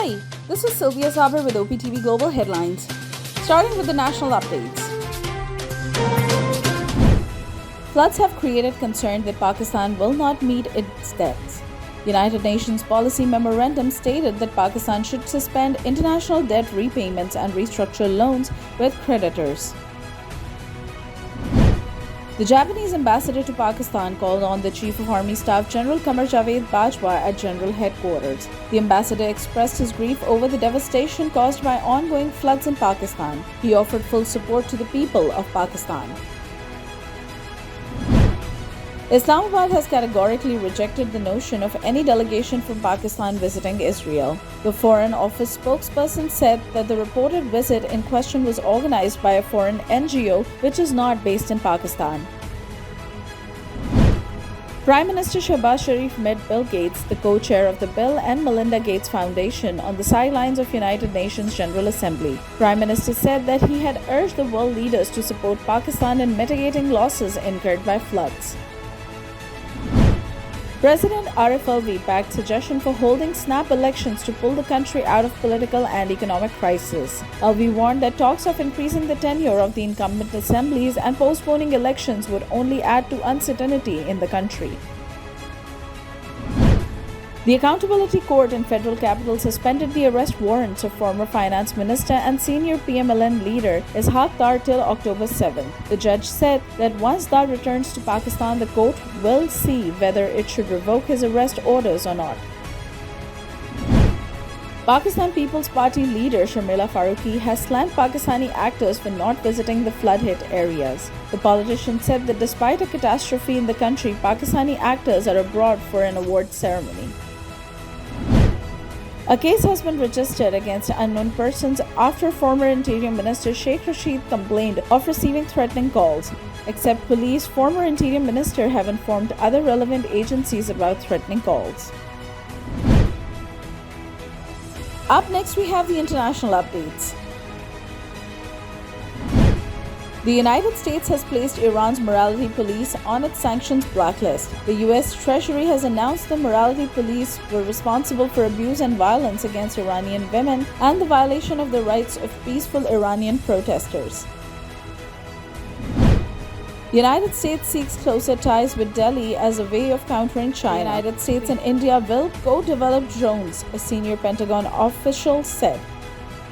Hi, this is Sylvia Saber with OpTv Global headlines. Starting with the national updates. Floods have created concern that Pakistan will not meet its debts. United Nations policy memorandum stated that Pakistan should suspend international debt repayments and restructure loans with creditors. The Japanese ambassador to Pakistan called on the Chief of Army Staff General Qamar Javed Bajwa at General Headquarters. The ambassador expressed his grief over the devastation caused by ongoing floods in Pakistan. He offered full support to the people of Pakistan. Islamabad has categorically rejected the notion of any delegation from Pakistan visiting Israel. The Foreign Office spokesperson said that the reported visit in question was organized by a foreign NGO which is not based in Pakistan. Prime Minister Shehbaz Sharif met Bill Gates, the co-chair of the Bill and Melinda Gates Foundation, on the sidelines of United Nations General Assembly. Prime Minister said that he had urged the world leaders to support Pakistan in mitigating losses incurred by floods. President Arif Alvi backed suggestion for holding snap elections to pull the country out of political and economic crisis. Alvi warned that talks of increasing the tenure of the incumbent assemblies and postponing elections would only add to uncertainty in the country. The Accountability Court in Federal Capital suspended the arrest warrants of former Finance Minister and senior PMLN leader Ishaq Dar till October 7. The judge said that once Dar returns to Pakistan, the court will see whether it should revoke his arrest orders or not. Pakistan People's Party leader Sharmila Faruqi has slammed Pakistani actors for not visiting the flood-hit areas. The politician said that despite a catastrophe in the country, Pakistani actors are abroad for an award ceremony. A case has been registered against unknown persons after former Interior Minister Sheikh Rashid complained of receiving threatening calls. Except police, former Interior Minister have informed other relevant agencies about threatening calls. Up next, we have the international updates. The United States has placed Iran's morality police on its sanctions blacklist. The U.S. Treasury has announced the morality police were responsible for abuse and violence against Iranian women and the violation of the rights of peaceful Iranian protesters. The United States seeks closer ties with Delhi as a way of countering China. The United States and India will co-develop drones, a senior Pentagon official said.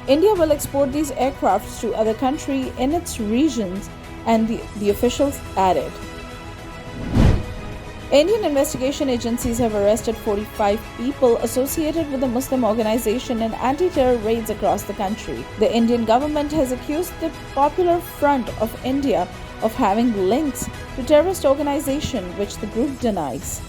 India will export these aircrafts to other countries in its regions, and the officials added. Indian investigation agencies have arrested 45 people associated with the Muslim organization in anti-terror raids across the country. The Indian government has accused the Popular Front of India of having links to terrorist organization, which the group denies.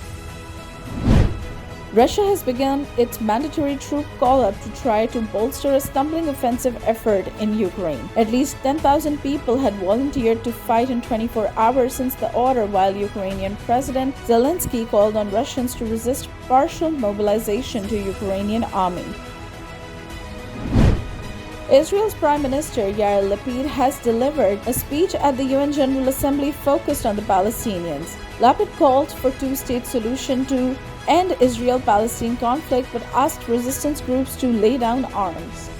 Russia has begun its mandatory troop call-up to try to bolster a stumbling offensive effort in Ukraine. At least 10,000 people had volunteered to fight in 24 hours since the order, while Ukrainian President Zelensky called on Russians to resist partial mobilization to Ukrainian army. Israel's Prime Minister Yair Lapid has delivered a speech at the UN General Assembly focused on the Palestinians. Lapid called for two-state solution to end Israel-Palestine conflict but asked resistance groups to lay down arms.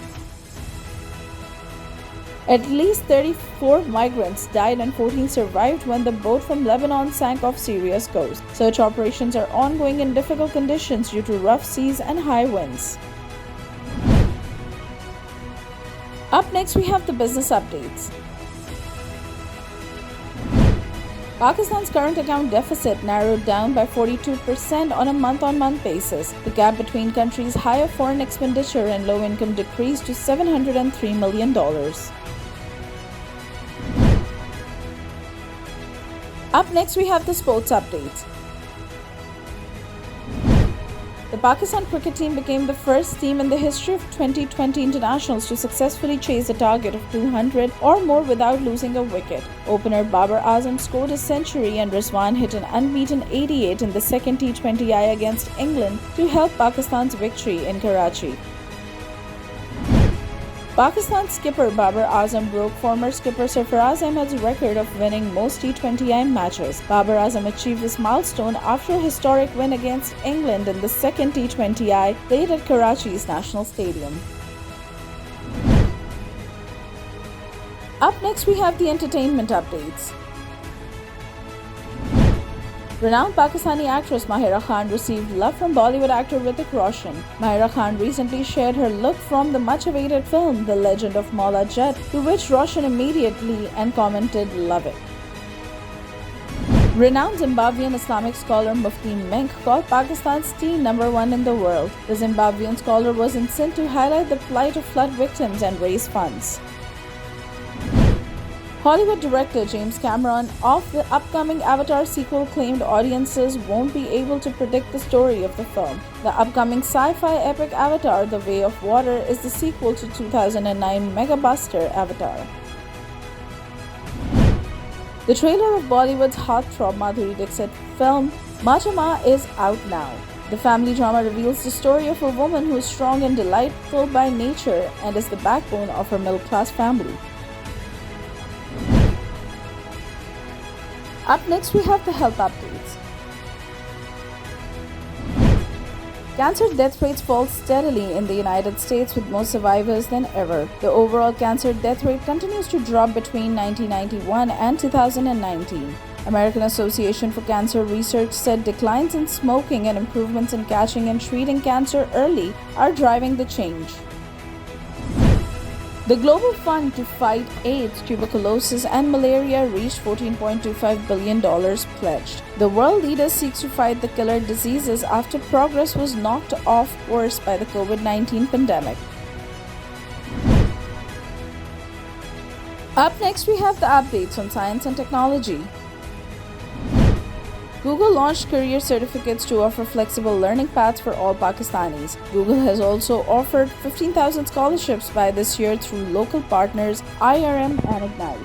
At least 34 migrants died and 14 survived when the boat from Lebanon sank off Syria's coast. Search operations are ongoing in difficult conditions due to rough seas and high winds. Up next, we have the business updates. Pakistan's current account deficit narrowed down by 42% on a month-on-month basis. The gap between countries' higher foreign expenditure and low income decreased to $703 million. Up next, we have the sports updates. The Pakistan cricket team became the first team in the history of 2020 internationals to successfully chase a target of 200 or more without losing a wicket. Opener Babar Azam scored a century and Rizwan hit an unbeaten 88 in the second T20I against England to help Pakistan's victory in Karachi. Pakistan skipper Babar Azam broke former skipper Sarfaraz Ahmed's record of winning most T20I matches. Babar Azam achieved this milestone after a historic win against England in the second T20I played at Karachi's National Stadium. Up next, we have the entertainment updates. Renowned Pakistani actress Mahira Khan received love from Bollywood actor Hrithik Roshan. Mahira Khan recently shared her look from the much-awaited film The Legend of Maula Jet, to which Roshan immediately and commented, "Love it." Renowned Zimbabwean Islamic scholar Mufti Menk called Pakistan's tea #1 in the world. The Zimbabwean scholar was in Sindh to highlight the plight of flood victims and raise funds. Hollywood director James Cameron of the upcoming Avatar sequel claimed audiences won't be able to predict the story of the film. The upcoming sci-fi epic Avatar: The Way of Water is the sequel to 2009 megabuster Avatar. The trailer of Bollywood's heartthrob Madhuri Dixit film Machama is out now. The family drama reveals the story of a woman who is strong and delightful by nature and is the backbone of her middle-class family. Up next, we have the health updates. Cancer death rates fall steadily in the United States with more survivors than ever. The overall cancer death rate continues to drop between 1991 and 2019. American Association for Cancer Research said declines in smoking and improvements in catching and treating cancer early are driving the change. The Global Fund to Fight AIDS, Tuberculosis, and Malaria reached $14.25 billion pledged. The world leader seeks to fight the killer diseases after progress was knocked off course by the COVID-19 pandemic. Up next, we have the updates on science and technology. Google launched career certificates to offer flexible learning paths for all Pakistanis. Google has also offered 15,000 scholarships by this year through local partners IRM and Ignite.